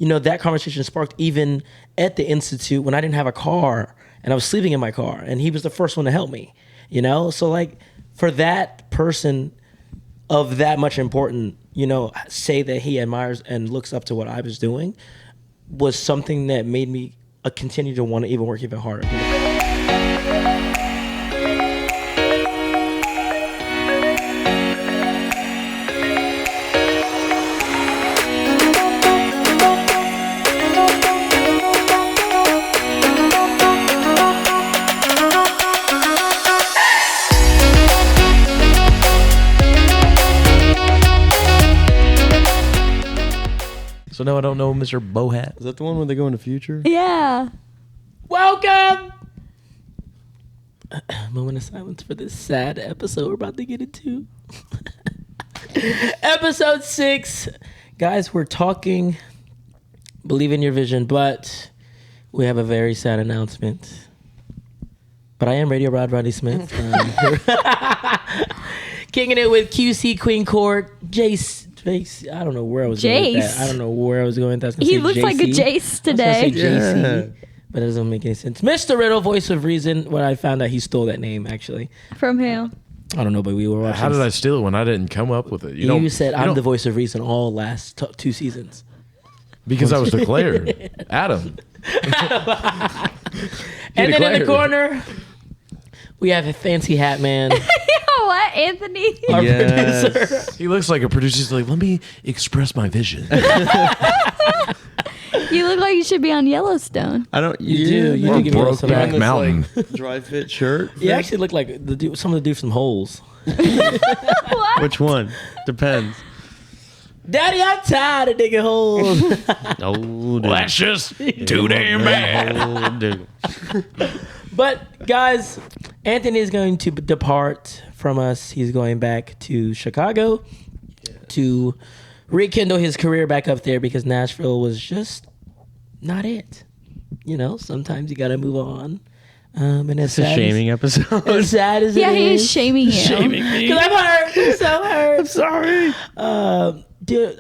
that conversation sparked even at the Institute when I didn't have a car and I was sleeping in my car, and he was the first one to help me, So like for that person of that much important, say that he admires and looks up to what I was doing was something that made me continue to want to even work even harder. So no, I don't know Mr. Bohat. Is that the one where they go in the future? Yeah. Welcome! Moment of silence for this sad episode we're about to get into. Episode 6. Guys, we're talking Believe in Your Vision, but we have a very sad announcement. But I am Radio Rod Rodney Smith. Kicking it with QC Queen Court, Jace. I don't know where I was going with that. I don't know where I was going with that. He looks like a Jace today. I was gonna say JC, but it doesn't make any sense. Mr. Riddle, voice of reason. When I found out he stole that name, actually. From who? I don't know, but we were watching. How did I steal it when I didn't come up with it? You said I'm the voice of reason all last 2 seasons. Because I was declared. Adam. And then in the corner, we have a fancy hat man. What, Anthony? Our producer. He looks like a producer. He's like, let me express my vision. You look like you should be on Yellowstone. I don't. You do. You do give me a Brokeback Mountain. Dry fit shirt. You actually look like some of the dudes from Holes. What? Which one? Depends. Daddy, I'm tired of digging holes. Oh, dude. Well, that's just too damn bad. Oh, dude. But guys, Anthony is going to depart from us. He's going back to Chicago to rekindle his career back up there because Nashville was just not it. Sometimes you got to move on. And It's a shaming episode. As sad as it is. Yeah, he is shaming you. Shaming me. Because I'm hurt. I'm so hurt. I'm sorry. Dude,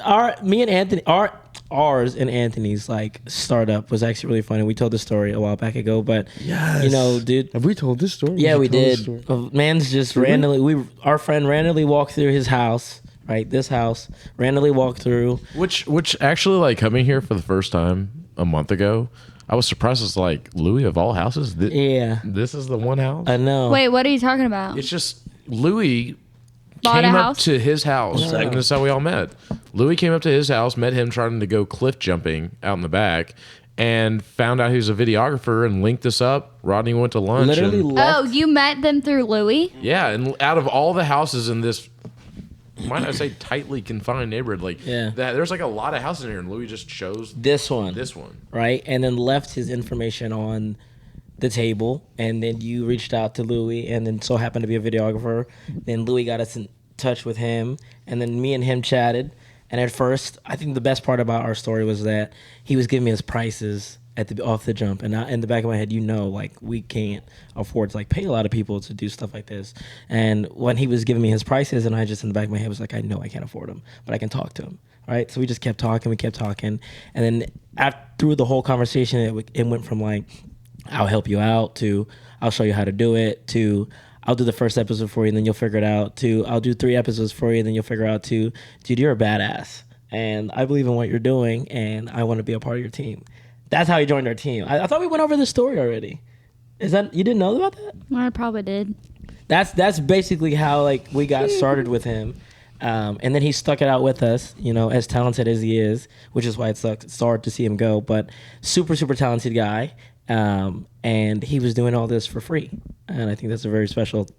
ours and Anthony's startup was actually really funny. We told the story a while back ago, but Yes. dude. Have we told this story? Yeah, we did. Man's just randomly. Our friend randomly walked through his house. Right, this house randomly walked through. Which actually, coming here for the first time a month ago, I was surprised. It's like, Louis, of all houses, this is the one house. I know. Wait, what are you talking about? It's just Louis Bought came a up house? to his house, and that's how we all met. Louis came up to his house, met him trying to go cliff jumping out in the back, and found out he was a videographer and linked us up. Rodney went to lunch. Literally and, left. You met them through Louis? yeah, and out of all the houses in this, might I say, tightly confined neighborhood, there's a lot of houses in here, and Louis just chose This one. Right, and then left his information on the table, and then you reached out to Louis, and then so happened to be a videographer. Then Louis got us in touch with him, and then me and him chatted. And at first, I think the best part about our story was that he was giving me his prices off the jump, and in the back of my head, we can't afford to pay a lot of people to do stuff like this. And when he was giving me his prices, and I just in the back of my head was like, I know I can't afford them, but I can talk to him. Right, so we just kept talking, and then through the whole conversation, it went from I'll help you out to I'll show you how to do it to I'll do the first episode for you and then you'll figure it out to I'll do 3 episodes for you and then you'll figure out to dude, you're a badass and I believe in what you're doing and I want to be a part of your team. That's how he joined our team. I thought we went over this story already. Is that you didn't know about that? I probably did. That's basically how we got started with him. And then he stuck it out with us, as talented as he is, which is why it sucks. It's hard to see him go, but super, super talented guy. And he was doing all this for free. And I think that's a very special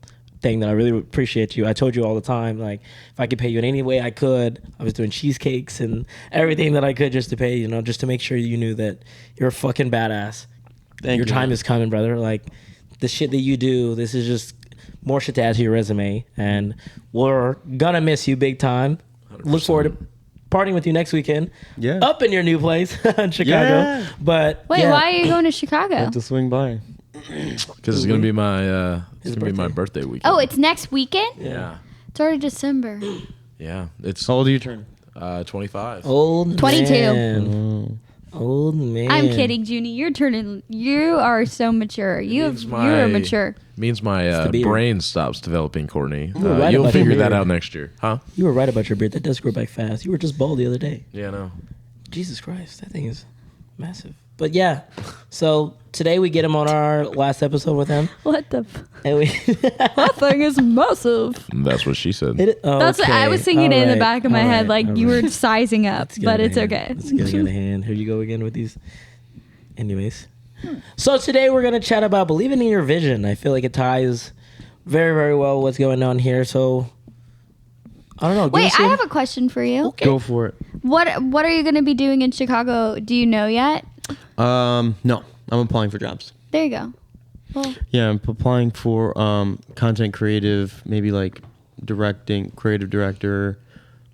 thing that I really appreciate you. I told you all the time, if I could pay you in any way I could, I was doing cheesecakes and everything that I could just to pay, just to make sure you knew that you're a fucking badass. Your time is coming, brother. The shit that you do, this is just more shit to add to your resume. And we're gonna miss you big time. 100%. Look forward to partying with you next weekend. Yeah. Up in your new place in Chicago. Yeah. But wait, why are you going to Chicago? I have to swing by. Because it's gonna be my birthday weekend. Oh, it's next weekend? Yeah. It's already December. Yeah. How old do you turn? 25. Old 22. Man. old man. I'm kidding, Junie. You are so mature. You're mature. Means It's my the beard. brain stops developing, Courtney. were right You'll about figure your that beard. out next year. Huh? You were right about your beard. That does grow back fast. You were just bald the other day. Yeah, no. Jesus Christ, that thing is massive. But yeah, so today we get him on our last episode with him. What the? And we That thing is massive. That's what she said. That's what I was thinking it in the back of my head, like you were sizing up, but it's okay. It's getting out of hand. Here you go again with these. Anyways, so today we're gonna chat about believing in your vision. I feel like it ties very, very well with what's going on here. So I don't know. Wait, I have a question for you. Okay. Go for it. What are you going to be doing in Chicago? Do you know yet? No, I'm applying for jobs. There you go. Well, Yeah, I'm applying for content creative, maybe like directing, creative director,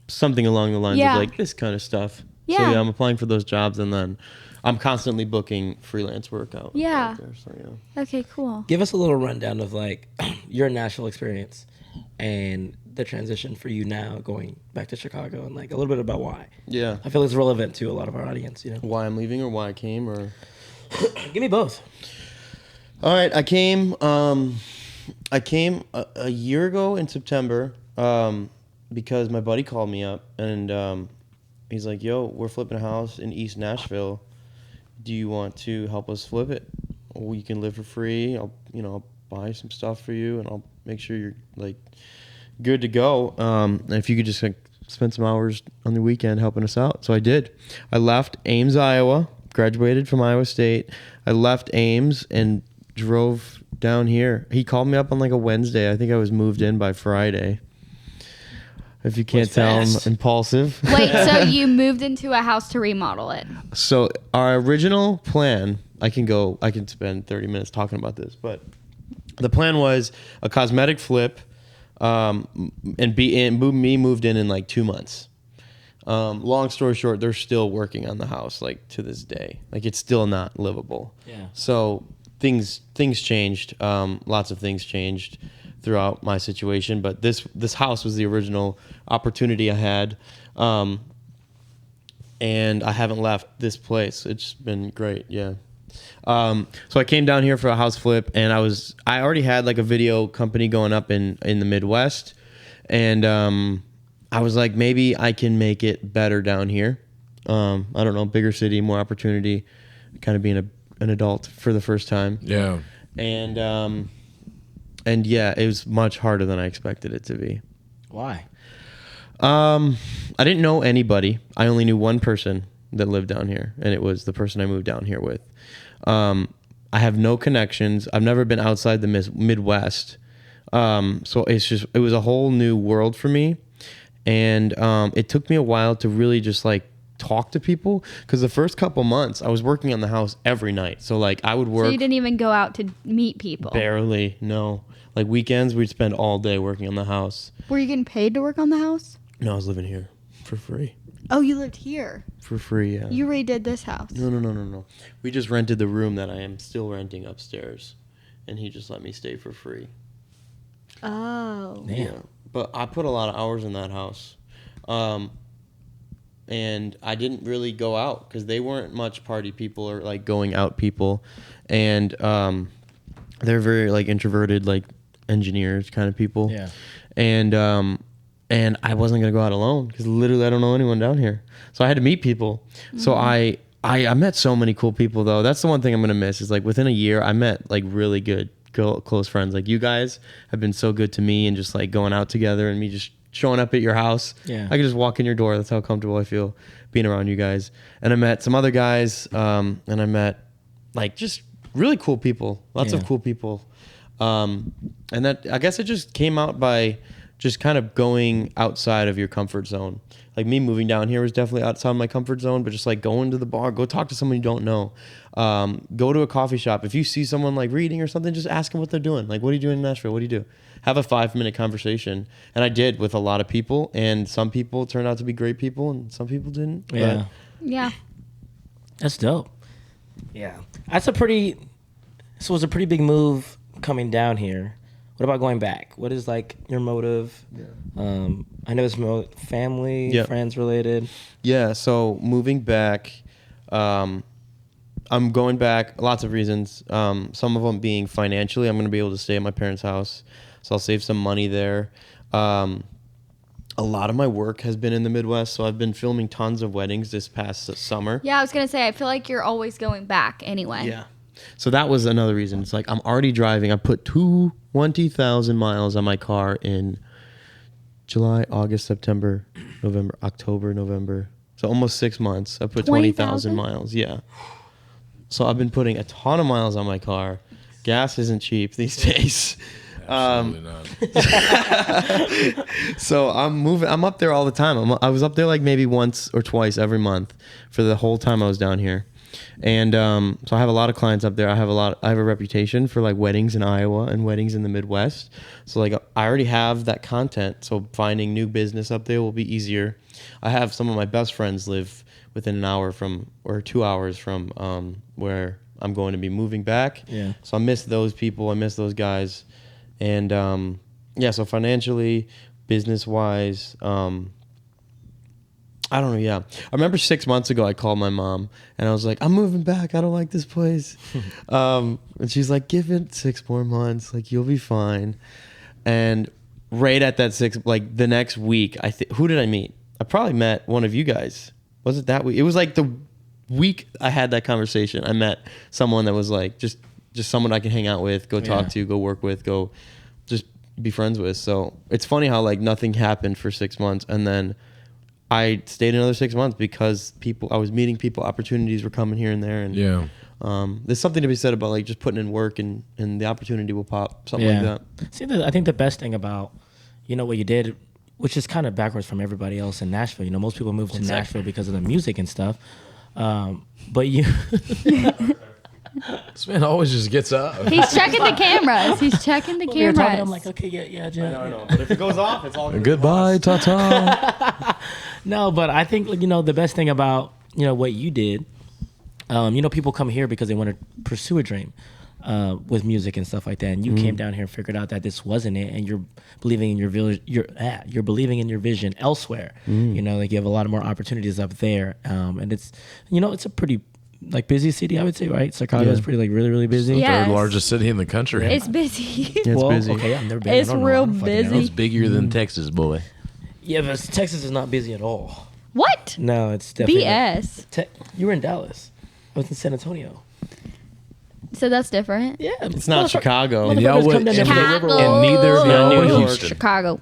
something along the lines Yeah. of like this kind of stuff. So Yeah. yeah, I'm applying for those jobs, and then I'm constantly booking freelance work out. Yeah. out there, so yeah. okay, cool. Give us a little rundown of like your national experience and the transition for you now going back to Chicago, and like a little bit about why. Yeah. I feel it's relevant to a lot of our audience. You know, Why I'm leaving or why I came or. give me both. All right, I came a year ago in September because my buddy called me up and he's like, "Yo, we're flipping a house in East Nashville. Do you want to help us flip it? Or you can live for free. I'll buy some stuff for you and I'll make sure you're like good to go. And if you could just like spend some hours on the weekend helping us out." So I did. I left Ames, Iowa, graduated from Iowa State. I left Ames and drove down here. He called me up on like a Wednesday. I think I was moved in by Friday. If you can't Was tell, I'm fast. impulsive. Wait, so you moved into a house to remodel it? So our original plan, I can spend 30 minutes talking about this, but the plan was a cosmetic flip, and me moved in like 2 months. Long story short, they're still working on the house like to this day. Like it's still not livable. Yeah. So things changed. Lots of things changed throughout my situation, but this house was the original opportunity I had. And I haven't left this place. It's been great. Yeah. So I came down here for a house flip, and I already had like a video company going up in the Midwest, and I was like, maybe I can make it better down here. I don't know, bigger city, more opportunity, kind of being an adult for the first time. Yeah. And yeah, it was much harder than I expected it to be. Why? I didn't know anybody. I only knew one person that lived down here, and it was the person I moved down here with. I have no connections. I've never been outside the Midwest. So it was a whole new world for me. And it took me a while to really just like talk to people, because the first couple months I was working on the house every night. So like I would work. So you didn't even go out to meet people? Barely, no. Like weekends we'd spend all day working on the house. Were you getting paid to work on the house? No, I was living here for free. Oh, you lived here. For free, yeah. You redid this house. No. We just rented the room that I am still renting upstairs, and he just let me stay for free. Oh. Damn. Yeah. But I put a lot of hours in that house. And I didn't really go out because they weren't much party people or like going out people. And they're very like introverted, like engineers kind of people. Yeah. And I wasn't going to go out alone because literally I don't know anyone down here. So I had to meet people. Mm-hmm. So I met so many cool people though. That's the one thing I'm going to miss is like within a year I met like really good close friends. Like you guys have been so good to me, and just like going out together and me just showing up at your house. Yeah. I could just walk in your door. That's how comfortable I feel being around you guys. And I met some other guys, and I met like just really cool people, lots of cool people. And that, I guess it just came out by just kind of going outside of your comfort zone. Like me moving down here was definitely outside my comfort zone, but just like going to the bar, go talk to someone you don't know. Go to a coffee shop. If you see someone like reading or something, just ask them what they're doing. Like, what are you doing in Nashville? What do you do? Have a 5-minute conversation. And I did with a lot of people, and some people turned out to be great people and some people didn't. Yeah. Yeah. That's dope. Yeah. So it was a pretty big move coming down here. What about going back? What is like your motive? Yeah. I know it's family, friends related. Yeah. So moving back, I'm going back. Lots of reasons. Some of them being financially. I'm going to be able to stay at my parents' house, so I'll save some money there. A lot of my work has been in the Midwest, so I've been filming tons of weddings this past summer. Yeah, I was gonna say, I feel like you're always going back anyway. Yeah. So that was another reason. It's like I'm already driving. I put 20,000 miles on my car in July, August, September, November, October, November. So almost 6 months. I put 20,000 miles. Yeah. So I've been putting a ton of miles on my car. Gas isn't cheap these days. Absolutely not. So I'm moving. I'm up there all the time. I was up there like maybe once or twice every month for the whole time I was down here. And so I have a lot of clients up there. I have a reputation for like weddings in Iowa and weddings in the Midwest. So like I already have that content. So finding new business up there will be easier. I have some of my best friends live within an hour or 2 hours from where I'm going to be moving back. Yeah. So I miss those people. I miss those guys. And so financially, business wise, I don't know. Yeah. I remember 6 months ago, I called my mom and I was like, I'm moving back. I don't like this place. And she's like, give it 6 more months. Like, you'll be fine. And right at that the next week, who did I meet? I probably met one of you guys. Was it that week? It was like the week I had that conversation. I met someone that was like, just someone I can hang out with, go talk to, go work with, go just be friends with. So it's funny how like nothing happened for 6 months. And then I stayed another 6 months because I was meeting people, opportunities were coming here and there. And Yeah. there's something to be said about like just putting in work and the opportunity will pop, something like that. See, I think the best thing about, what you did, which is kind of backwards from everybody else in Nashville. Most people move to Nashville because of the music and stuff. But you... This man always just gets up. He's checking the cameras. We were talking, I'm like, okay, yeah. I know. But if it goes off, it's all good. Goodbye, ta-ta. No, but I think, the best thing about, what you did, people come here because they want to pursue a dream with music and stuff like that. And you came down here and figured out that this wasn't it. And you're believing in you're believing in your vision elsewhere. Like you have a lot of more opportunities up there. And it's, it's a pretty busy city, I would say, right? Chicago is pretty really, really busy. Yeah. Third largest city in the country. It's busy. Yeah, it's busy. Okay, I've never been. It's I don't know. real I don't fucking busy. know. It's bigger than Texas, boy. Yeah, but Texas is not busy at all. What? No, it's definitely BS. You were in Dallas. I was in San Antonio. So that's different. Yeah, It's not Chicago. And y'all motherfuckers come went- down there for the Chicago. Riverwalk. And neither of y'all New were York. Houston. Chicago.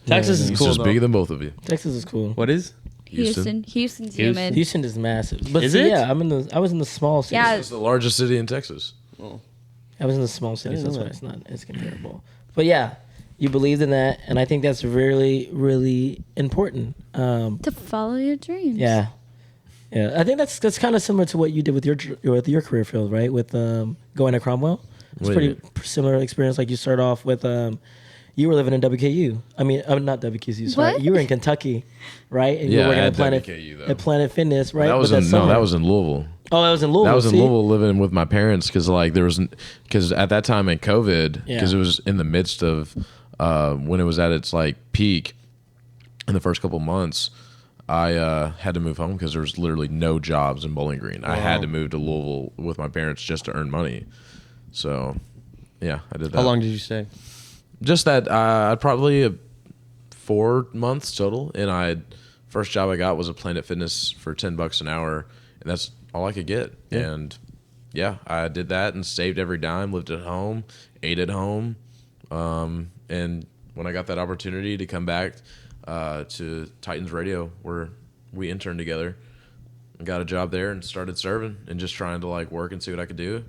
Texas is He's cool just though. bigger than both of you. Texas is cool. What is? Houston. Houston's humid. Houston is massive. But Is see, it? Yeah, I was in the small cities. Yeah. It's the largest city in Texas. I was in the small cities. didn't That's know why it's comparable. But yeah, you believed in that, and I think that's really, really important. To follow your dreams. Yeah. I think that's kind of similar to what you did with your career field, right? With going to Cromwell. It's Wait. pretty similar experience. Like you start off with you were living in WKU. I mean, not WKU. Sorry, What? you were in Kentucky, right? And you Yeah, were working at at Planet WKU, though. at Planet Fitness, right? That was But in, that's no, summer. that was in Louisville. Oh, that was in Louisville. That was in see? Louisville living with my parents because at that time in COVID, because Yeah. it was in the midst of when it was at its peak in the first couple months, I had to move home because there was literally no jobs in Bowling Green. I had to move to Louisville with my parents just to earn money. So, yeah, I did that. How long did you stay? Just that probably 4 months total, and first job I got was a Planet Fitness for $10 an hour, and that's all I could get. Yeah. And yeah, I did that and saved every dime, lived at home, ate at home, and when I got that opportunity to come back to Titans Radio, where we interned together, I got a job there and started serving and just trying to work and see what I could do.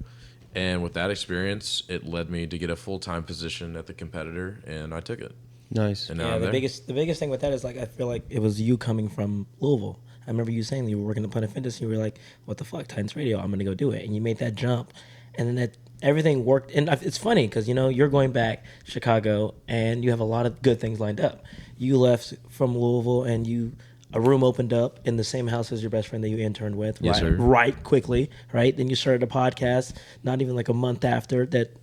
And with that experience, it led me to get a full-time position at the competitor, and I took it. Nice. And now Yeah, I'm the there. biggest thing with that is I feel like it was you coming from Louisville. I remember you saying that you were working at Planet Fitness. And you were like, "What the fuck, Titans Radio? I'm gonna go do it." And you made that jump, and then everything worked. And it's funny because you're going back Chicago, and you have a lot of good things lined up. You left from Louisville, and a room opened up in the same house as your best friend that you interned with. Yes, sir. Right quickly, right? Then you started a podcast. Not even a month after that.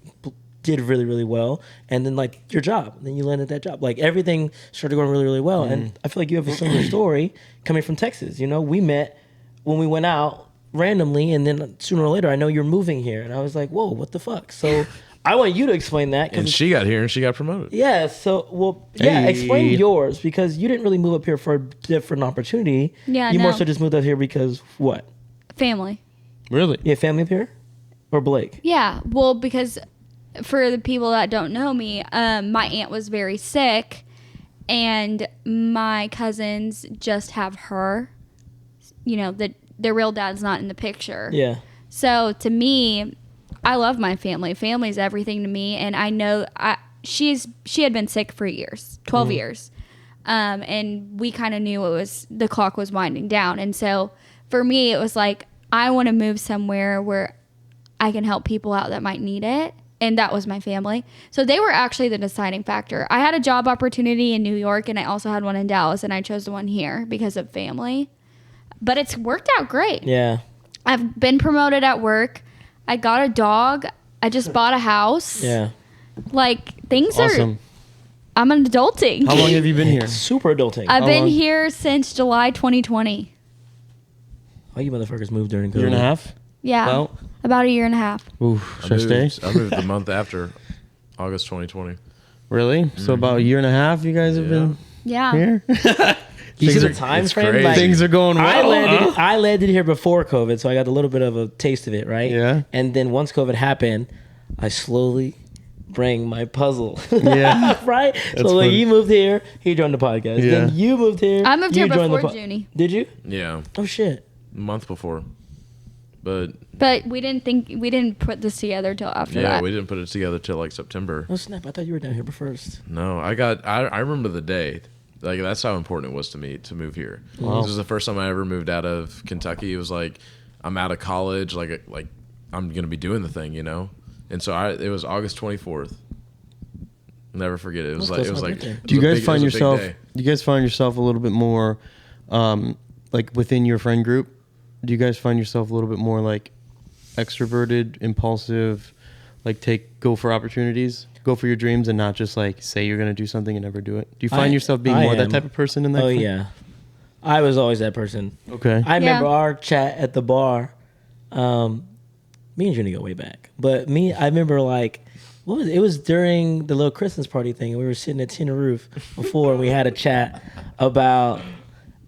Did really, really well, and then your job, then you landed that job. Everything started going really, really well, and I feel like you have a similar story coming from Texas. We met when we went out randomly, and then sooner or later, I know you're moving here, and I was like, whoa, what the fuck? So I want you to explain that. And she got here and she got promoted. Yeah. So, yeah. Hey. Explain yours, because you didn't really move up here for a different opportunity. Yeah, You more no. so just moved up here because what? Family. Really? You have family up here, or Blake? Yeah, well, because for the people that don't know me, my aunt was very sick, and my cousins just have her. You know, their real dad's not in the picture. Yeah. So to me, I love my family. Family's everything to me, and I know she had been sick for years, 12 years, and we kind of knew the clock was winding down, and so for me, it was like I want to move somewhere where I can help people out that might need it, and that was my family. So they were actually the deciding factor. I had a job opportunity in New York, and I also had one in Dallas, and I chose the one here because of family. But it's worked out great. Yeah. I've been promoted at work. I got a dog. I just bought a house. Yeah. Like, things Awesome. I'm an adulting. How long have you been here? Super adulting. I've How been long? here since July 2020. All you motherfuckers moved during COVID. Year and a half? Yeah. Well, About a year and a half. ooh, should I stay? I moved the month after August 2020. Really? So about a year and a half you guys have been Yeah. here? You see Things the are- time it's frame? crazy. Like, Things are going well. I landed here before COVID, so I got a little bit of a taste of it, right? Yeah. And then once COVID happened, I slowly bring my puzzle. Yeah. Right? That's So like funny. you moved here, he joined the podcast. Yeah. Then you moved here. I moved you here joined the before Junie. Did you? Yeah, Oh shit. a month before. But But we didn't put this together till after yeah, that. we didn't put it together till like September. Oh snap! I thought you were down here first. No, I remember the day. Like, that's how important it was to me to move here. Wow. This was the first time I ever moved out of Kentucky. It was like, I'm out of college, like I'm gonna be doing the thing, you know. And so it was August 24th. Never forget it. It was That's like close to my it was birthday. like. Do you guys it was find a big yourself day. do you guys find yourself a little bit more like within your friend group? Do you guys find yourself a little bit more like extroverted, impulsive, like go for opportunities, go for your dreams, and not just like say you're going to do something and never do it? Do you find yourself being I more that am. type of person in that? Oh friend- yeah. I was always that person. Okay. I remember Yeah. our chat at the bar. Me and Junie go way back, but I remember like, what was it? It was during the little Christmas party thing, and we were sitting at Tina Roof before, and we had a chat about.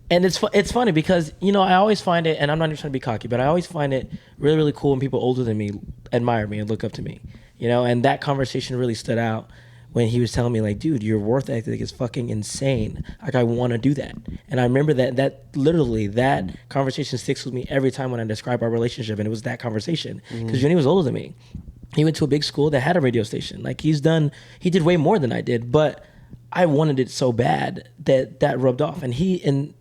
And it's funny because, you know, I always find it, and I'm not even trying to be cocky, but I always find it really, really cool when people older than me admire me and look up to me, you know. And that conversation really stood out when he was telling me, like, dude, your worth ethic is fucking insane. Like, I want to do that. And I remember that literally, that conversation sticks with me every time when I describe our relationship. And it was that conversation. Because Jenny was older than me. He went to a big school that had a radio station. Like, he did way more than I did. But I wanted it so bad that rubbed off. And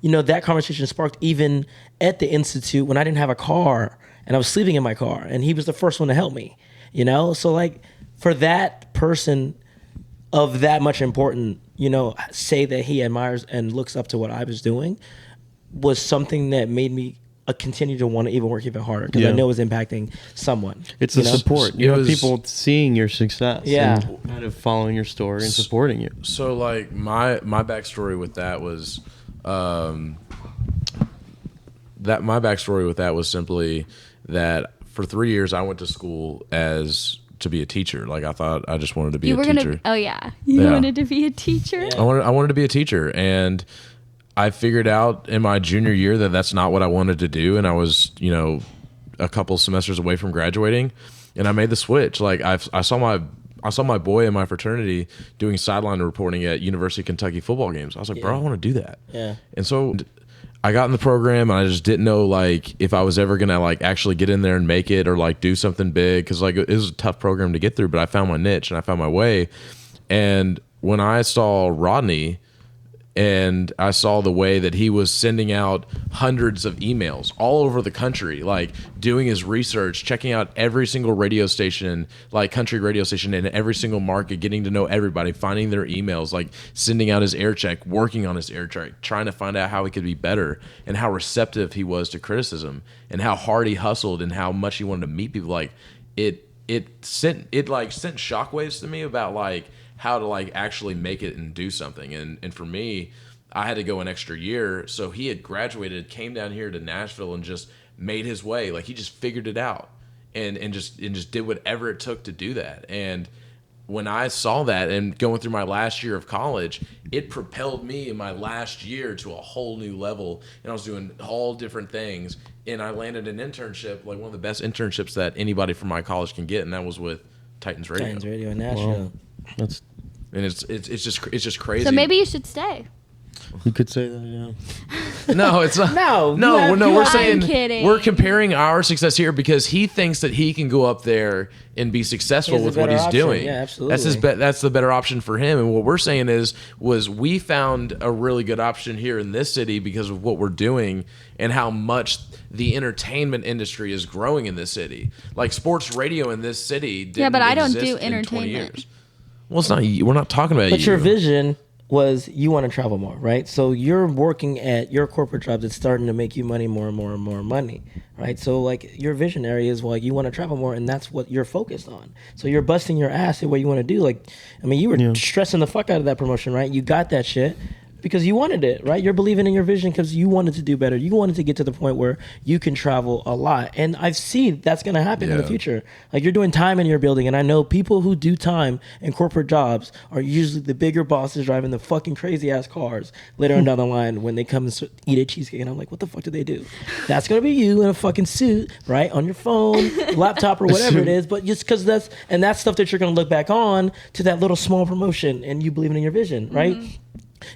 you know, that conversation sparked even at the Institute when I didn't have a car and I was sleeping in my car. And he was the first one to help me, you know? So, like, for that person of that much important, you know, say that he admires and looks up to what I was doing was something that made me continue to want to even work even harder because I Yeah. know it was impacting someone. It's you the know? support. It You have was- people seeing your success, Yeah. and kind of following your story and supporting you. So like my backstory with that was simply that for 3 years I went to school to be a teacher. Like, I thought I just wanted to be You a were teacher. Oh yeah, you Yeah. wanted to be a teacher. I wanted to be a teacher, and I figured out in my junior year that that's not what I wanted to do, and I was, you know, a couple semesters away from graduating, and I made the switch. Like, I saw my boy in my fraternity doing sideline reporting at University of Kentucky football games. I was like, bro, I want to do that. Yeah. And so I got in the program, and I just didn't know, like, if I was ever gonna, like, actually get in there and make it or, like, do something big, because, like, it was a tough program to get through, but I found my niche and I found my way. And when I saw Rodney and I saw the way that he was sending out hundreds of emails all over the country, like doing his research, checking out every single radio station, like country radio station in every single market, getting to know everybody, finding their emails, like sending out his air check, working on his air check, trying to find out how he could be better, and how receptive he was to criticism, and how hard he hustled, and how much he wanted to meet people. Like, it sent shockwaves to me about, like, how to, like, actually make it and do something. And for me, I had to go an extra year. So he had graduated, came down here to Nashville, and just made his way. Like he just figured it out and just did whatever it took to do that. And when I saw that and going through my last year of college, it propelled me in my last year to a whole new level. And I was doing all different things. And I landed an internship, like one of the best internships that anybody from my college can get, and that was with Titans Radio. Titans Radio in Nashville. That's And it's just crazy. So maybe you should stay. you could say that, yeah. No, it's not. No, We're I'm saying kidding. we're comparing our success here because he thinks that he can go up there and be successful He has with a what better he's option. doing. Yeah, absolutely. That's the better option for him. And what we're saying was we found a really good option here in this city because of what we're doing and how much the entertainment industry is growing in this city. Like sports radio in this city didn't but I don't exist do in 20 entertainment. years. Well, it's not. We're not talking about you. But your vision was you want to travel more, right? So you're working at your corporate job that's starting to make you money, more and more and more money, right? So like your visionary is like you want to travel more, and that's what you're focused on. So you're busting your ass at what you want to do. Like, I mean, you were stressing the fuck out of that promotion, right? You got that shit because you wanted it, right? You're believing in your vision because you wanted to do better. You wanted to get to the point where you can travel a lot. And I see that's going to happen in the Yeah. future. Like you're doing time in your building. And I know people who do time in corporate jobs are usually the bigger bosses driving the fucking crazy ass cars later on down the line when they come and eat a cheesecake. And I'm like, what the fuck do they do? That's going to be you in a fucking suit, right? On your phone, laptop or whatever it is. But just because that's stuff that you're going to look back on to that little small promotion and you believing in your vision, right?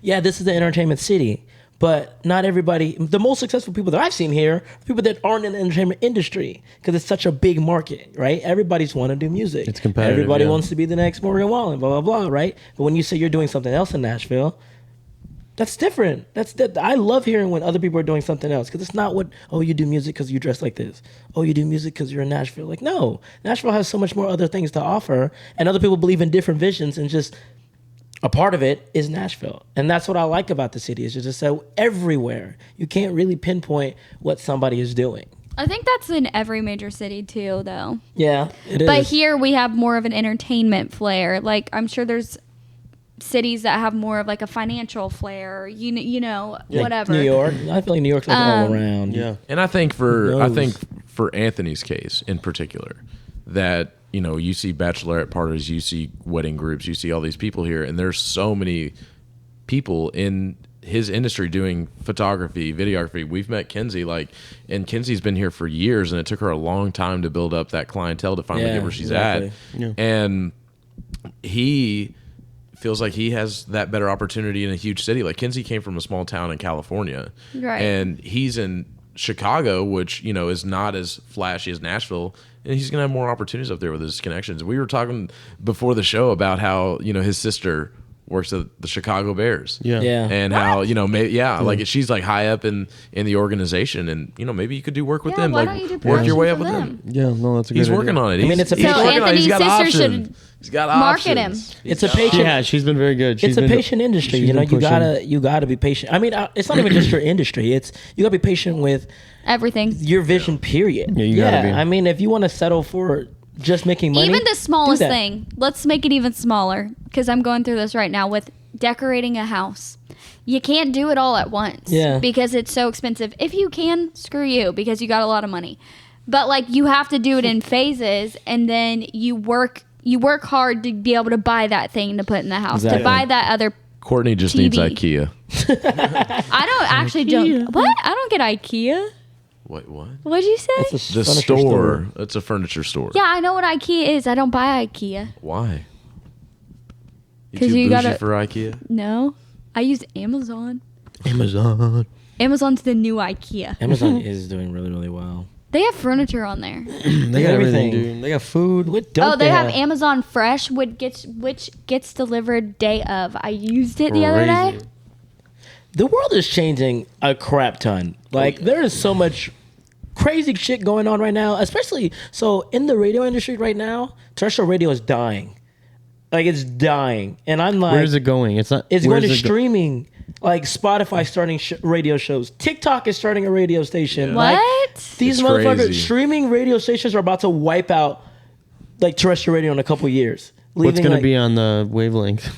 Yeah, this is the entertainment city, but not everybody. The most successful people that I've seen here are people that aren't in the entertainment industry because it's such a big market, right? Everybody's want to do music. It's competitive, Everybody yeah. wants to be the next Morgan Wallen, blah, blah, blah, right? But when you say you're doing something else in Nashville, that's different. I love hearing when other people are doing something else because it's not what, oh, you do music because you dress like this. Oh, you do music because you're in Nashville. Like, no. Nashville has so much more other things to offer, and other people believe in different visions, and just a part of it is Nashville. And that's what I like about the city is just so everywhere. You can't really pinpoint what somebody is doing. I think that's in every major city too, though. Yeah, it is. But here we have more of an entertainment flair. Like I'm sure there's cities that have more of like a financial flair. You know, Like whatever. New York. I feel like New York's like all around. Yeah. And I think Who knows? for Anthony's case in particular, that you see bachelorette parties, you see wedding groups, you see all these people here, and there's so many people in his industry doing photography, videography. We've met Kenzie, and Kenzie's been here for years, and it took her a long time to build up that clientele to finally Yeah, get where she's exactly. at. Yeah. And he feels like he has that better opportunity in a huge city. Like Kenzie came from a small town in California, Right. and he's in Chicago, which is not as flashy as Nashville, and he's gonna have more opportunities up there with his connections. We were talking before the show about how his sister works at the Chicago Bears. Yeah. Yeah. And how like she's like high up in the organization, and maybe you could do work with Yeah, them, why like don't you do work your way promotions up with with them. Yeah, no, that's a good He's idea. working on it. I mean, it's a He's So working on it. He's got Anthony's sister options. He's got market options. him. It's a patient. Yeah, she's been very good. It's a patient industry. she's been You pushing. gotta be patient. I mean, it's not even just your industry. It's you gotta be patient with Everything. your vision. Period. Yeah, you gotta be. I mean, if you want to settle for just making money, Even the do smallest that. thing. Let's make it even smaller because I'm going through this right now with decorating a house. You can't do it all at once. Yeah. Because it's so expensive. If you can, screw you because you got a lot of money. But like you have to do it in phases, and then you work hard to be able to buy that thing to put in the house, Exactly. to buy that other. Courtney just needs TV. IKEA. I don't actually don't. What? I don't get IKEA. What? What'd you say? It's a The furniture store. It's a furniture store. Yeah, I know what IKEA is. I don't buy IKEA. Why? You 'Cause too you bougie gotta- for IKEA? No, I use Amazon. Amazon. Amazon's the new IKEA. Amazon is doing really, really well. They have furniture on there. They got everything, dude. They got food. What don't Oh, they have Amazon Fresh, which gets delivered day of. I used it the other day. Crazy. The world is changing a crap ton. Like there is so much crazy shit going on right now, especially so in the radio industry right now. Terrestrial radio is dying. Like it's dying, and I'm like, Where's it going? It's not. It's where's going to it go- streaming. Like Spotify starting radio shows. TikTok is starting a radio station. Yeah. Like, What? these It's motherfuckers crazy. streaming radio stations are about to wipe out like terrestrial radio in a couple years. What's going like, to be on the wavelength?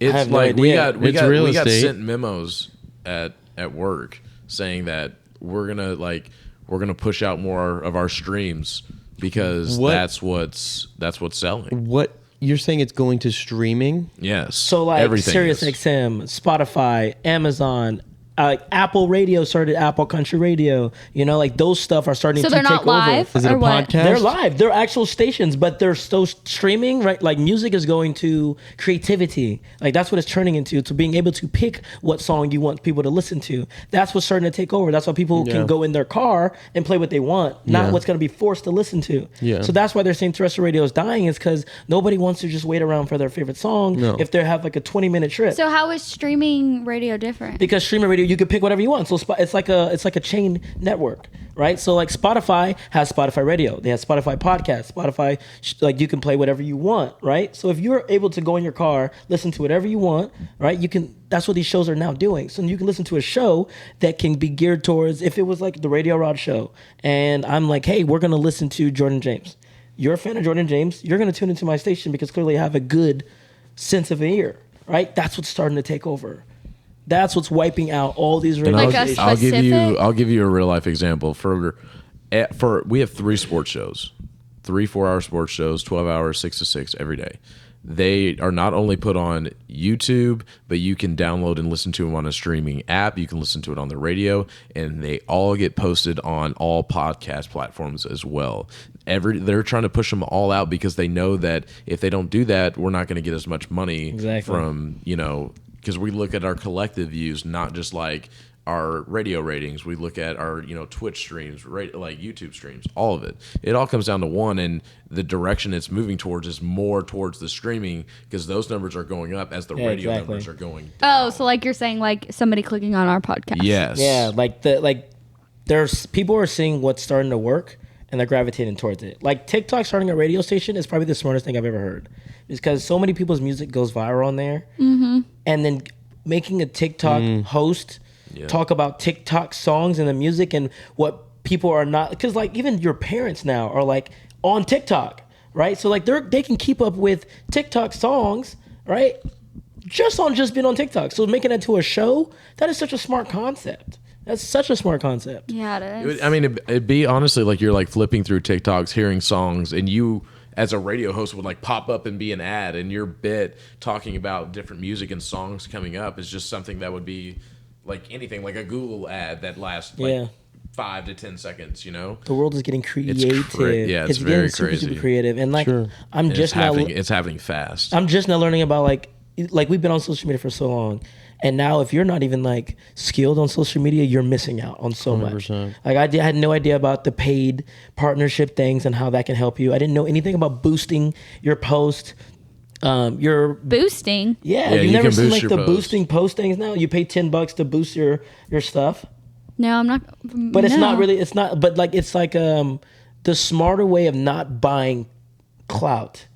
It's have no like we idea. got It's real we got estate. sent memos at work saying that we're gonna push out more of our streams because What? that's what's selling. What you're saying? It's going to streaming? Yes. So like everything Sirius is. XM, Spotify, Amazon, Apple Radio started Apple Country Radio. You know, like those stuff are starting So to they're take not live over. Is it or a what? podcast? They're live. They're actual stations, but they're still streaming, right? Like music is going to creativity. Like that's what it's turning into, to being able to pick what song you want people to listen to. That's what's starting to take over. That's why people Yeah. can go in their car and play what they want, not Yeah. what's going to be forced to listen to. Yeah. So that's why they're saying terrestrial radio is dying, is because nobody wants to just wait around for their favorite song No. if they have like a 20-minute trip. So how is streaming radio different? Because streaming radio, you can pick whatever you want. So it's like a chain network, right? So like Spotify has Spotify Radio, they have Spotify Podcast, Spotify, like you can play whatever you want, right? So if you're able to go in your car, listen to whatever you want, right? You can. That's what these shows are now doing. So you can listen to a show that can be geared towards, if it was like the Radio Rod show, and I'm like, hey, we're gonna listen to Jordan James. You're a fan of Jordan James. You're gonna tune into my station because clearly I have a good sense of ear, right? That's what's starting to take over. That's what's wiping out all these And radio Like a stations. I'll give you a real life example. For we have 3 sports shows, 3 4-hour sports shows, 12 hours, 6 to 6 every day. They are not only put on YouTube, but you can download and listen to them on a streaming app. You can listen to it on the radio, and they all get posted on all podcast platforms as well. They're trying to push them all out because they know that if they don't do that, we're not going to get as much money Exactly. from, because we look at our collective views, not just like our radio ratings. We look at our, Twitch streams, like YouTube streams, all of it. It all comes down to one, and the direction it's moving towards is more towards the streaming because those numbers are going up as the Yeah, radio exactly. numbers are going down. Oh, so like you're saying, like somebody clicking on our podcast. Yes. Yeah, there's people are seeing what's starting to work and they're gravitating towards it. Like TikTok starting a radio station is probably the smartest thing I've ever heard, because so many people's music goes viral on there, and then making a TikTok host talk about TikTok songs and the music and what people are not, because like even your parents now are like on TikTok, right? So like they can keep up with TikTok songs, right? Just being on TikTok. So making it to a show, that is such a smart concept. That's such a smart concept. Yeah, it is. It'd be honestly like you're like flipping through TikToks, hearing songs, and you as a radio host would like pop up and be an ad, and your bit talking about different music and songs coming up is just something that would be like anything, like a Google ad that lasts like 5 to 10 seconds, The world is getting creative. It's getting very super, crazy. super creative. And like Sure. I'm And just now it's happening fast. I'm just now learning about like we've been on social media for so long, and now if you're not even like skilled on social media, you're missing out on so much. 100%. Like I had no idea about the paid partnership things and how that can help you. I didn't know anything about boosting your post. Your Boosting. Yeah, you've you never can seen boost like your the post. boosting post things now. You pay $10 to boost your stuff. No, I'm not. But it's not really. It's not. But like it's like the smarter way of not buying clout,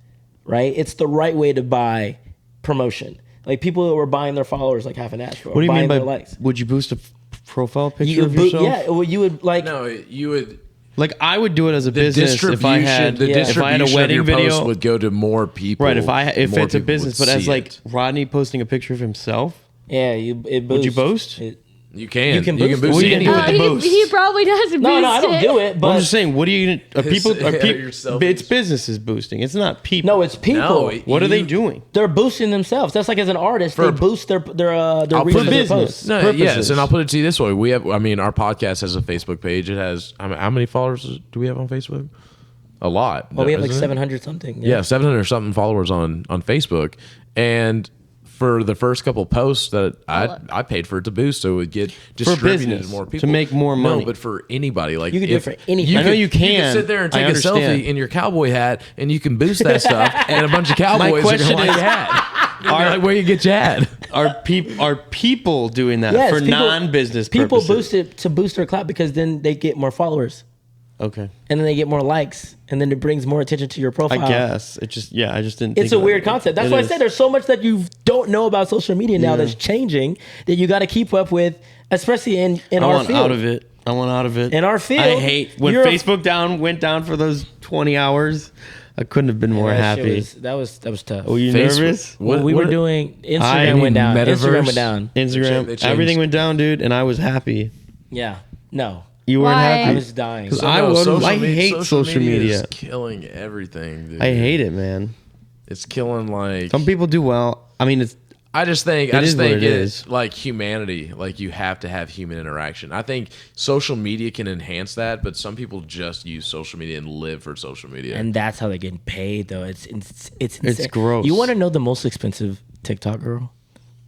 right? It's the right way to buy promotion. Like people that were buying their followers like half an ass for. What do you mean by their likes? would you boost a profile picture You of would yourself? yeah. Well, you would like. No, you would. Like I would do it as a The business if I had distribution if I had a of wedding your video. post would go to more people. Right, if more it's a people business, would but as see like it. Rodney posting a picture of himself. Yeah, it Would you boosts. boast? You can You can boost boost What it. do you do with the Oh, boost? he probably does boost No, I don't it. do it. But I'm But just saying, what do you are people? Yeah, your selfies. It's businesses boosting. It's not people. no, it's people. No, What are they doing? They're boosting themselves. That's like as an artist, they boost their I'll reach put of their business. posts. No, purposes. yes, and I'll put it to you this way: we have. I mean, our podcast has a Facebook page. It has. How many followers do we have on Facebook? A lot. Well, we have like isn't it? 700 something. Yeah, 700 something followers on Facebook, and for the first couple posts that I paid for it to boost, so it would get distributed business, to more to people make more money. No, but for anybody, like You could do it for anything. I know you You can can. sit there and I take a understand. selfie in your cowboy hat, and you can boost that stuff, and a bunch of cowboys are question going to like is- your hat. You're like, where you get your hat? Are people doing that Yes, for people- non-business People purposes? boost it to boost their clout because then they get more followers Okay, and then they get more likes and then it brings more attention to your profile. I guess it just I just didn't. It's think a of weird it. concept. That's It why I is. said there's so much that you don't know about social media now Yeah. that's changing that you got to keep up with, especially in I our want field. out of it. I want out of it. In our field, I hate when you're a- Facebook went down for those 20 hours. I couldn't have been more That shit happy. that was tough. Were you Facebook- nervous? Well, we were doing I Instagram mean, went down. Instagram metaverse? went down. Instagram, They changed- everything went down, dude, and I was happy. Yeah. No, You weren't Why? happy. I was dying. 'Cause I hate social media. is killing everything, dude. I hate it, man. It's killing like Some people do well. I mean, it's I just think It is what it it's is. like humanity. Like you have to have human interaction. I think social media can enhance that, but some people just use social media and live for social media. And that's how they're getting paid, though. It's insane. gross. You want to know the most expensive TikTok girl?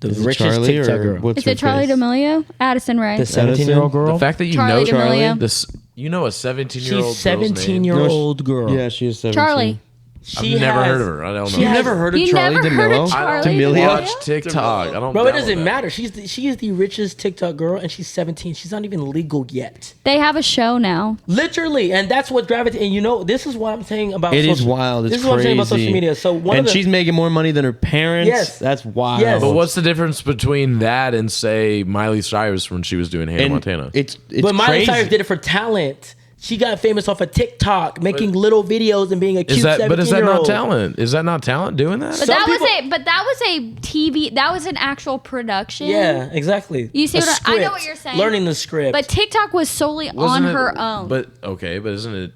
The is it richest Charlie TikTok or girl. what's Is her it Charlie face? D'Amelio? Addison Ray. The 17-year-old girl. the fact that you Charlie know D'Amelio. this, you know a 17-year-old She's girl's name? 17-year-old girl. Yeah, she is 17. Charlie. She I've never has- heard of her. I don't know. she You've has- never heard of You Charlie never heard of D'Amelio? Charlie I don't D'Amelio? watch TikTok. I don't. Bro, it dabble doesn't in matter. She is the richest TikTok girl, and she's 17. She's not even legal yet. They have a show now. Literally, and that's what gravitates. And you know, this is what I'm saying about. It is social, wild. It's This is crazy. what I'm saying about social media. So one and of the, she's making more money than her parents. Yes. That's wild. Yes. But what's the difference between that and say Miley Cyrus when she was doing Hannah and Montana? It's but Miley crazy. Cyrus did it for talent. She got famous off of TikTok, making little videos and being a cute Is that 17-year-old. not talent? Is that not talent doing that? But Some that people- was a TV. That was an actual production. Yeah, exactly. You see A what I know what script. you're saying. Learning the script. But TikTok was solely Wasn't on it- her own. But okay, but isn't it?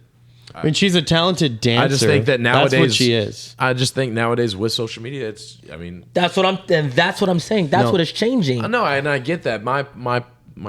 I mean, she's a talented dancer. I just think that nowadays that's what she is. I just think nowadays with social media, it's. I mean, that's what I'm saying. That's No. what is changing. I know, and I get that. My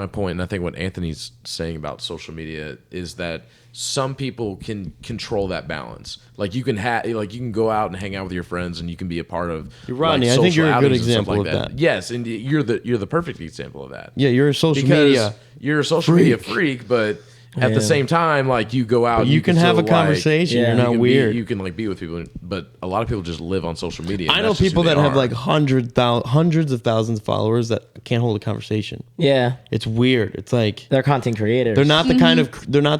point, and I think what Anthony's saying about social media is that some people can control that balance. Like you can you can go out and hang out with your friends, and you can be a part of. Rodney, I social think you're a good outings and stuff example like of that. Yes, and you're the perfect example of that. Yeah, you're a social Because media. you're a social media freak, but at Yeah. the same time, like you go out, You can have a still, conversation. Yeah. You're You not can weird. you can like be with people, but a lot of people just live on social media. and I know that's just people who they that have are. like hundreds of thousands of followers that can't hold a conversation. Yeah, It's weird. It's like they're content creators. they're not the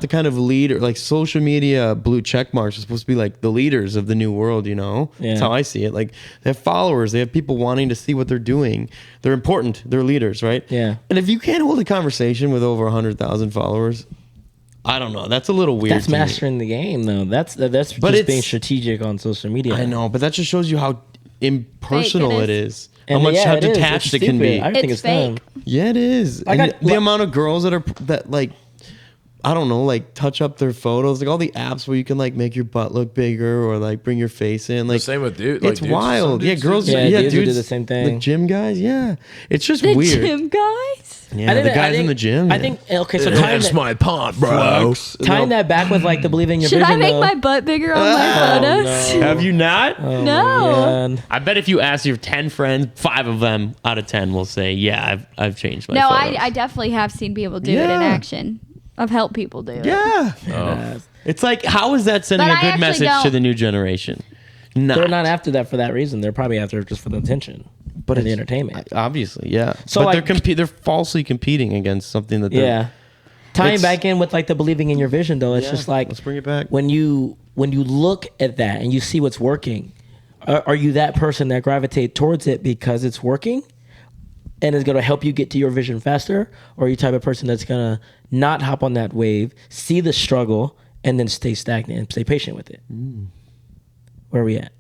kind of leader. Like social media blue check marks are supposed to be like the leaders of the new world. You know, Yeah. that's how I see it. Like they have followers. They have people wanting to see what they're doing. They're important. They're leaders, right? Yeah. And if you can't hold a conversation with over 100,000 followers, I don't know. That's a little weird. That's to me. mastering the game, though. That's But just it's- being strategic on social media. I know, but that just shows you how impersonal Fake it it is. And how much yeah, how it is. detached It's it can be. stupid. I think It's it's dumb. fake. Yeah, it is. I And got- the amount of girls that like, I don't know, like touch up their photos, like all the apps where you can like make your butt look bigger or like bring your face in. Like same with dude. Like, it's dudes, wild. some Yeah, dudes girls. do Yeah, Yeah, dudes will do dudes the same thing. Like gym guys. Yeah, it's just the weird. gym guys. Yeah, I the think- guys I think- in the gym. I yeah. think okay. So That's my pot, bro. tying that back with like the believing in your Should vision. I make though. my butt bigger on my photos? Have you not? Oh, No. man. I bet if you ask your 10 friends, 5 of them out of 10 will say, "Yeah, I've changed my No, photos." I definitely have seen people do it in Yeah. action. I've helped people do it. Yeah. Uh, It's like, how is that sending But a I good actually message to don't- the new generation? They're not after that for that reason. They're probably after it just for the attention, But and the it's- entertainment. Obviously, yeah. So, but like- they're falsely competing against something that they're. Yeah. Tying It's- back in with like the believing in your vision, though, it's Yeah, just like let's bring it back. when you look at that and you see what's working. Are you that person that gravitate towards it because it's working, and is going to help you get to your vision faster, or are you the type of person that's going to not hop on that wave, see the struggle, and then stay stagnant and stay patient with it? Where are we at?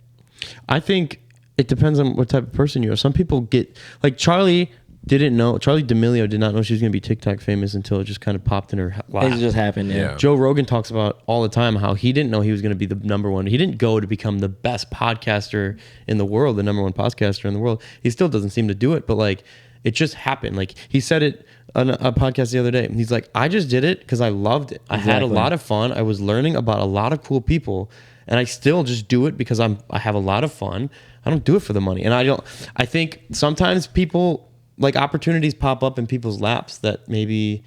I think it depends on what type of person you are. Some people get like Charlie D'Amelio did not know she was going to be TikTok famous until it just kind of popped in her lap. It just happened. Yeah. Yeah. Joe Rogan talks about all the time how he didn't know he was going to be the number one. He didn't go to become the best podcaster in the world, the number one podcaster in the world. He still doesn't seem to do it, but like it just happened. Like he said it on a podcast the other day. He's like, I just did it because I loved it. I had a Exactly. lot of fun. I was learning about a lot of cool people, and I still just do it because I have a lot of fun. I don't do it for the money, and I think sometimes people like opportunities pop up in people's laps that maybe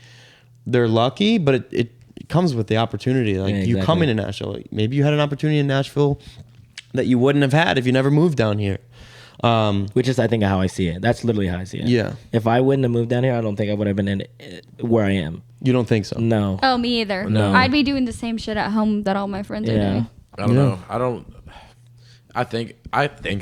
they're lucky, but it comes with the opportunity. Like Yeah, you come exactly. into Nashville, like maybe you had an opportunity in Nashville that you wouldn't have had if you never moved down here. Which is, I think, how I see it. That's literally how I see it. Yeah. If I wouldn't have moved down here, I don't think I would have been in where I am. You don't think so? No. Oh, me either. No. I'd be doing the same shit at home that all my friends are Yeah. doing. I don't know. I think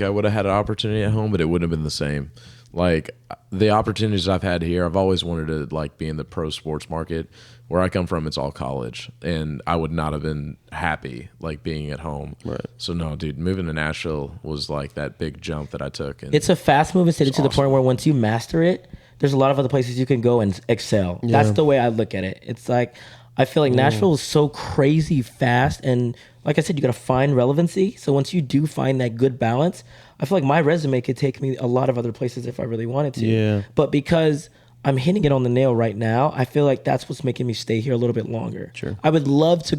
I would have had an opportunity at home, but it wouldn't have been the same. Like the opportunities I've had here, I've always wanted to like be in the pro sports market. Where I come from, it's all college, and I would not have been happy like being at home. Right. So no, dude, moving to Nashville was like that big jump that I took. And It's a fast moving city to the awesome. point where once you master it, there's a lot of other places you can go and excel. Yeah. That's the way I look at it. It's like, I feel like Nashville is so crazy fast, and like I said, you got to find relevancy. So once you do find that good balance, I feel like my resume could take me a lot of other places if I really wanted to. Yeah. But because I'm hitting it on the nail right now, I feel like that's what's making me stay here a little bit longer. Sure. I would love to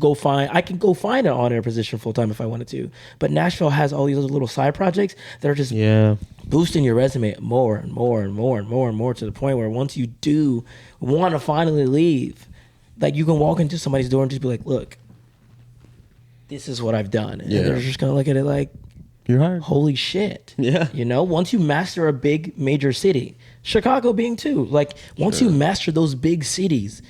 I can go find an on-air position full-time if I wanted to. But Nashville has all these other little side projects that are just boosting your resume more and more and more and more and more, to the point where once you do want to finally leave, like you can walk into somebody's door and just be like, look, this is what I've done. And they're just going to look at it like, you're hired. holy shit. Yeah. You know, once you master a big major city, Chicago being too, like once you master those big cities,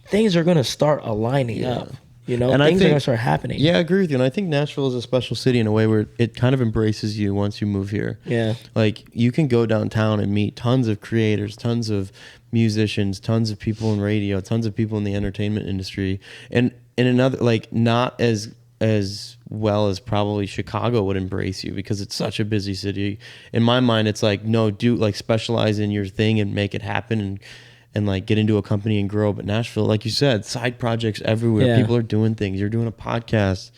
things are going to start aligning up. You know, and things are going to start happening. Yeah, I agree with you. And I think Nashville is a special city in a way where it kind of embraces you once you move here. Yeah. Like you can go downtown and meet tons of creators, tons of musicians, tons of people in radio, tons of people in the entertainment industry. And in another, like not as well as probably Chicago would embrace you because it's such a busy city. In my mind, it's like, no, do like specialize in your thing and make it happen and like get into a company and grow. But Nashville, like you said, side projects everywhere. Yeah. People are doing things. You're doing a podcast.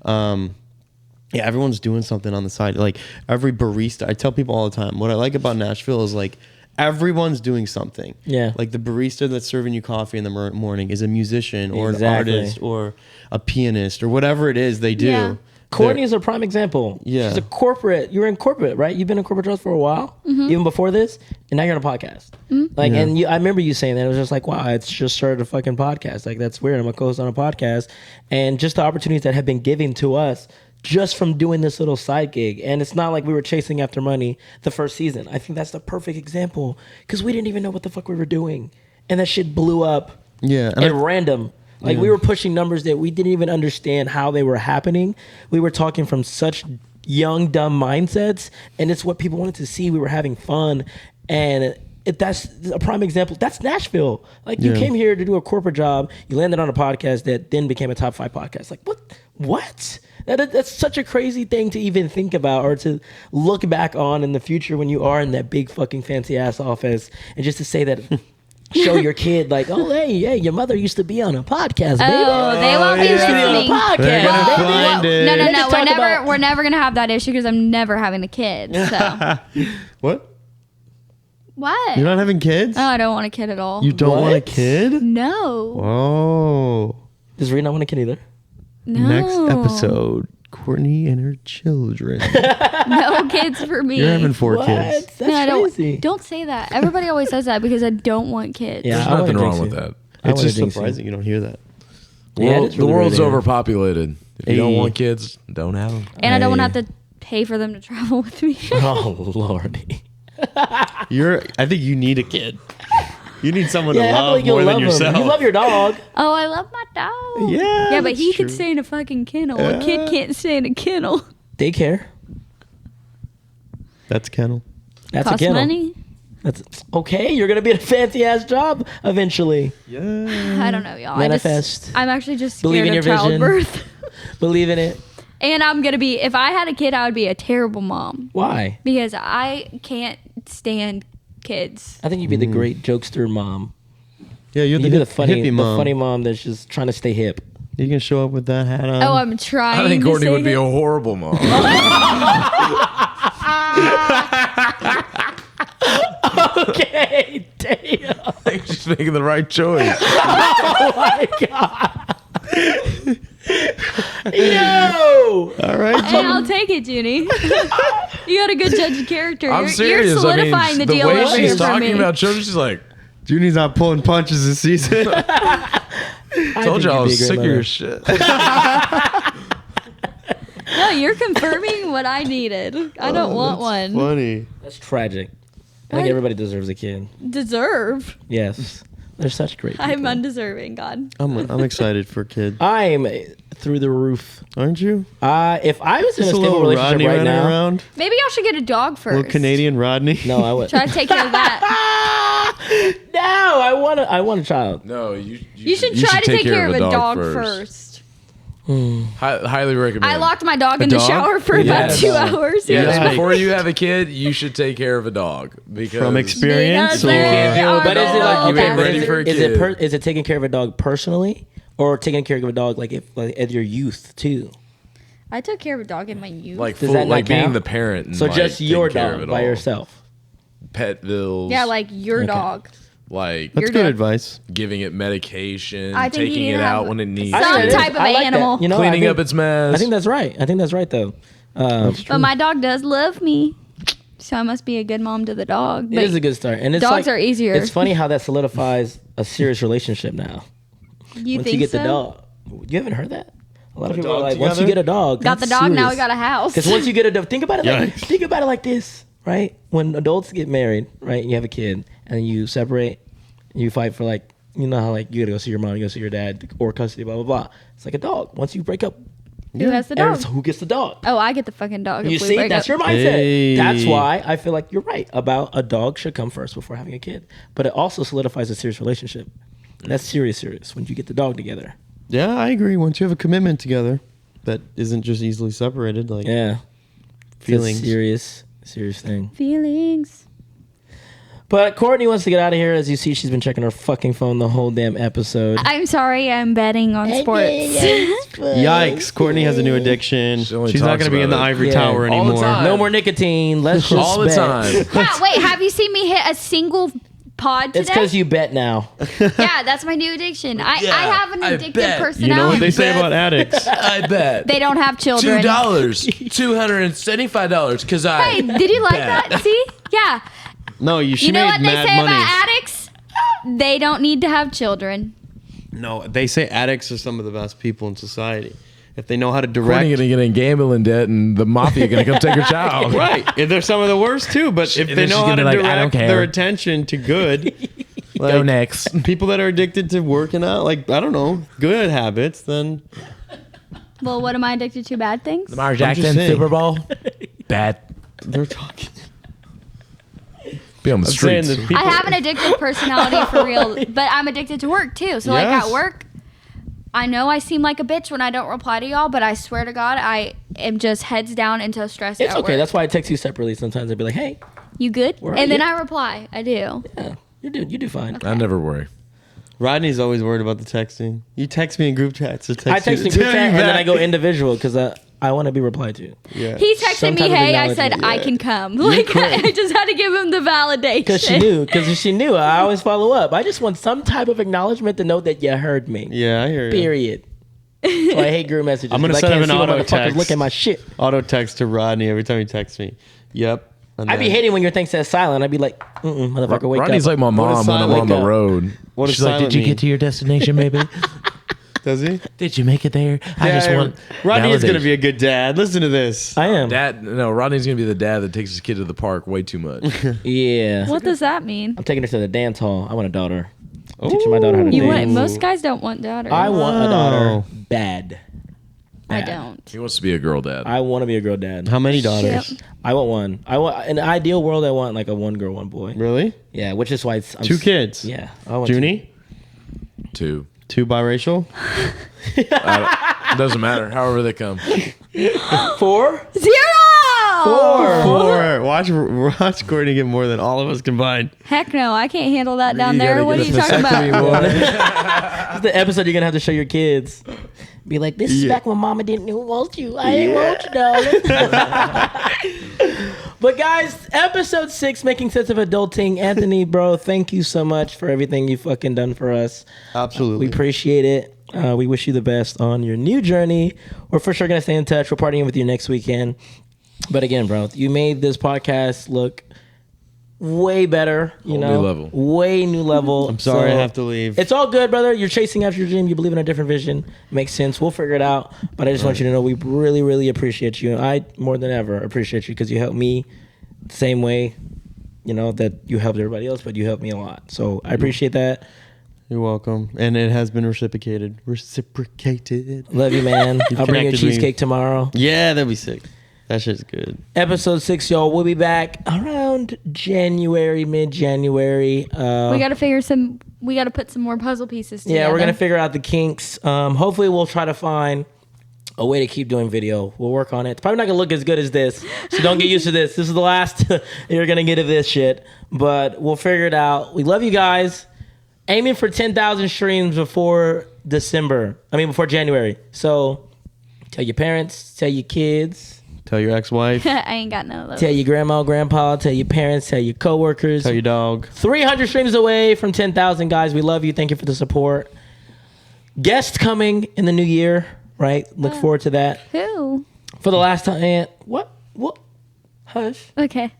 Yeah, everyone's doing something on the side. Like every barista, I tell people all the time, what I like about Nashville is like everyone's doing something. Yeah. Like the barista that's serving you coffee in the morning is a musician or Exactly. an artist or a pianist or whatever it is they do. Yeah. Courtney is a prime example. Yeah. She's a corporate. You're in corporate, right? You've been in corporate jobs for a while, even before this, and now you're on a podcast. Like, and I remember you saying that. It was just like, wow, it's just started a fucking podcast. Like, that's weird. I'm a co-host on a podcast. And just the opportunities that have been given to us just from doing this little side gig. And it's not like we were chasing after money the first season. I think that's the perfect example because we didn't even know what the fuck we were doing. And that shit blew up Yeah. at random. Like we were pushing numbers that we didn't even understand how they were happening. We were talking from such young, dumb mindsets, and it's what people wanted to see. We were having fun, and that's a prime example. That's Nashville. Like you came here to do a corporate job, you landed on a podcast that then became a top 5 podcast. Like what? That's such a crazy thing to even think about or to look back on in the future when you are in that big fucking fancy ass office, and just to say that. Show your kid like, oh hey, your mother used to be on a podcast, baby. Oh, they won't be Used to be on a listening. podcast. Well, baby. find it. No. We're never gonna have that issue because I'm never having a kid. So What? what? You're not having kids? Oh, I don't want a kid at all. You don't want a What? kid? No. Oh. Does Rita not want a kid either? No. Next episode, Courtney and her children. No kids for me. You're having 4 What? kids. That's no, I crazy. don't say that. Everybody always says that because I don't want kids. Yeah. There's I wanna nothing wrong jinx with you. that. I It's wanna just jinx you. surprising you don't hear that. Yeah, it is The really world's weird. overpopulated. If you don't Hey. want kids, don't have them. And I don't want to have to pay for them to travel with me. Oh lordy. I think you need a kid. You need someone to Yeah, I feel love like you'll more than love him. yourself. You love your dog. Oh, I love my dog. Yeah, Yeah, but that's he true. could stay in a fucking kennel. A kid can't stay in a kennel. Daycare. That's kennel. That's Costs a kennel. money. That's okay. You're gonna be in a fancy ass job eventually. Yeah. I don't know, y'all. Manifest. I'm actually just Believe scared in of your vision. childbirth. Believe in it. And I'm going to be, if I had a kid, I would be a terrible mom Why? because I can't stand kids. I think you'd be the great jokester mom. Yeah, you're You'd the be the hippie mom. funny mom that's just trying to stay hip. You can show up with that hat on. Oh, I'm trying I think to Courtney say would be a it. horrible mom. Okay, damn. I think she's making the right choice. Oh my god. Yo. All right. Hey, I'll take it, Junie. You got a good judge of character. I'm you're serious. solidifying the the deal way over here she's for talking me. about children, she's like, Junie's not pulling punches this season. told you I was sick of your shit. No, you're confirming what I needed. I don't want one. Funny. That's tragic. I think What? everybody deserves a kid. Deserve. Yes. They're such great people. I'm undeserving, God. I'm excited for kids. I'm through the roof. Aren't you? If I was in a Just a stable little relationship Rodney right running now, around. Maybe y'all should get a dog first. Little Canadian Rodney. no, I would. Try to take care of that. No, I want a child. No, You should try to take care of a dog first. Highly recommend. I locked my dog in the dog? shower for Yeah, about a 2 dog. hours. Yes, Yikes. before you have a kid, you should take care of a dog because From experience, Because or they deal with are But is it like You've okay? been But ready is for a it, is it kid. is it taking care of a dog personally, or taking care of a dog like at your youth too? I took care of a dog in my youth. like Does full, that not like being count? the parent. And So like just taking your care of dog it by all. yourself. Pet bills. yeah, like your Okay. dog. like That's Your good dog. advice. giving it medication, I think you taking need it to out have when it needs. some I think that is- type of I like that. animal. You know, Cleaning I think, up its mess. I think that's right. I think that's right though. But my dog does love me, so I must be a good mom to the dog. It But is a good start, and it's dogs like, are easier. It's funny how that solidifies a serious relationship now. you Once think you get so? the dog, you haven't heard that. A lot of A people are dog like, once you together? get a dog, Got the dog, now we got a house. Because once you get a dog, think about it. Like, Yikes. think about it like this, right? When adults get married, right? You have a kid, and you separate. You fight for like, you know how like you gotta go see your mom, you go see your dad, or custody, blah blah blah. It's like a dog. Once you break up, Who has the dog? everyone's- who gets the dog? Oh, I get the fucking dog. You if we see, break that's up. your mindset. Hey. That's why I feel like you're right about a dog should come first before having a kid. But it also solidifies a serious relationship. And that's serious when you get the dog together. Yeah, I agree. Once you have a commitment together, that isn't just easily separated. Like Yeah. feelings. It's a serious thing. Feelings. But Courtney wants to get out of here. As you see, she's been checking her fucking phone the whole damn episode. I'm sorry, I'm betting on sports. Yikes! Courtney has a new addiction. She only She's not talks going to be in the about it. ivory Yeah. tower All the anymore. time. No more nicotine. Let's just all the bet. time. Yeah, wait, have you seen me hit a single pod today? It's because you bet now. Yeah, that's my new addiction. I have an I addictive bet. personality. You know what they say Bet. about addicts? I bet. They don't have children. $275 because I. Hey, did you like bet. that? See? Yeah. No, she You know made what they mad say money. about addicts? They don't need to have children. No, they say addicts are some of the best people in society. If they know how to Courtney direct. gonna get in gambling debt, and the mafia gonna come take her child. Right. And they're some of the worst too, but if And they then know she's how to gonna be like, "I don't direct care." their attention to good. Go next. People that are addicted to working out, like, I don't know, good habits, then Well, what am I addicted to? Bad things? Lamar just Jackson saying. Super Bowl. Bad. they're talking. Be on the I'm saying streets. that people, I have an addictive personality for real, but I'm addicted to work too. So, like Yes. at work, I know I seem like a bitch when I don't reply to y'all, but I swear to God, I am just heads down into stress. It's at okay. work. That's why I text you separately sometimes. I'd be like, hey, You good? Where are And then you? I reply. I do. yeah, you do fine. I never worry. Rodney's always worried about the texting. You text me in group chats. I text in group chat and then I go individual because I want to be replied to. Yeah. He texted Some me, type of "Hey," I said, acknowledgement. "I can come." Like I just had to give him the validation. Because she knew. I always follow up. I just want some type of acknowledgement to know that you heard me. Yeah, I hear you. Period. So I hate group messages. I'm gonna 'cause I set up can't an see when auto motherfuckers text. look at my shit. Auto text to Rodney every time he texts me. Yep. And I be then- hating when your thing says silent. I'd be like, motherfucker, wake Rodney's up. like my mom when I'm silent on the wake up? road. What does She's like, silent "Did you mean?" get to your destination, baby? Does he? Did you make it there? I just want." Rodney is gonna validation." be a good dad. Listen to this. I am. Dad, no, Rodney's gonna be the dad that takes his kid to the park way too much. Yeah. What does that mean? I'm taking her to the dance hall. I want a daughter. I'm teaching my daughter how to You dance. want most guys don't want daughters. I want a daughter Wow. bad. I Bad. don't. He wants to be a girl dad. I want to be a girl dad. How many daughters? Shit. I want one. I want in an ideal world. I want like a one girl, one boy. Really? Yeah, which is why it's 2 kids. Yeah, I want Junie? 2. 2 biracial? Doesn't matter. However they come. 4. 0. 4. Watch Courtney get more than all of us combined. Heck no, I can't handle that down You there. gotta What are get you a talking vasectomy, about? boy. This is the episode you're gonna have to show your kids. Be like, this is Yeah. back when Mama didn't want you. I didn't want you, darling. But guys, episode 6, making sense of adulting. Anthony, bro, thank you so much for everything you fucking done for us. Absolutely. We appreciate it. We wish you the best on your new journey. We're for sure gonna stay in touch. We're partying with you next weekend. But again, bro, you made this podcast look way better. You Whole know, new level. way new level. I'm sorry So, I have to leave. It's all good, brother. You're chasing after your dream. You believe in a different vision. Makes sense. We'll figure it out. But I just want you to know we really, really appreciate you. I more than ever appreciate you because you helped me the same way, you know, that you helped everybody else. But you helped me a lot. So I appreciate that. You're welcome. And it has been reciprocated. Reciprocated. Love you, man. I'll bring you a connected me. cheesecake tomorrow. Yeah, that'd be sick. That shit's good. Episode 6, y'all. We'll be back around January, mid-January. We gotta put some more puzzle pieces together. Yeah, we're gonna figure out the kinks. Hopefully, we'll try to find a way to keep doing video. We'll work on it. It's probably not gonna look as good as this, so don't get used to this. This is the last you're gonna get of this shit, but we'll figure it out. We love you guys. Aiming for 10,000 streams before before January. So tell your parents, tell your kids, Tell your ex-wife. I ain't got none of those. tell your grandma, grandpa, tell your parents, tell your coworkers. Tell your dog. 300 streams away from 10,000, guys. We love you. Thank you for the support. Guest coming in the new year, right? Look forward to that. Who? For the last time, Aunt. What? Hush. Okay.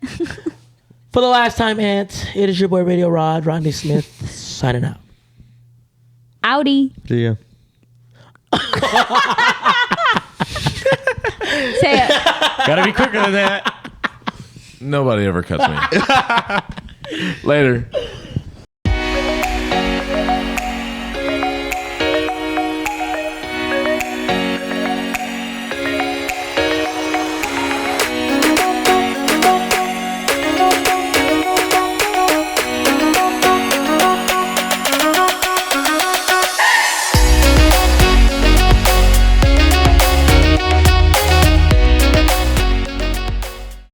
For the last time, Aunt, it is your boy Radio Rod, Rodney Smith, signing out. Audi. See ya. Say it. Gotta be quicker than that. Nobody ever cuts me. Later.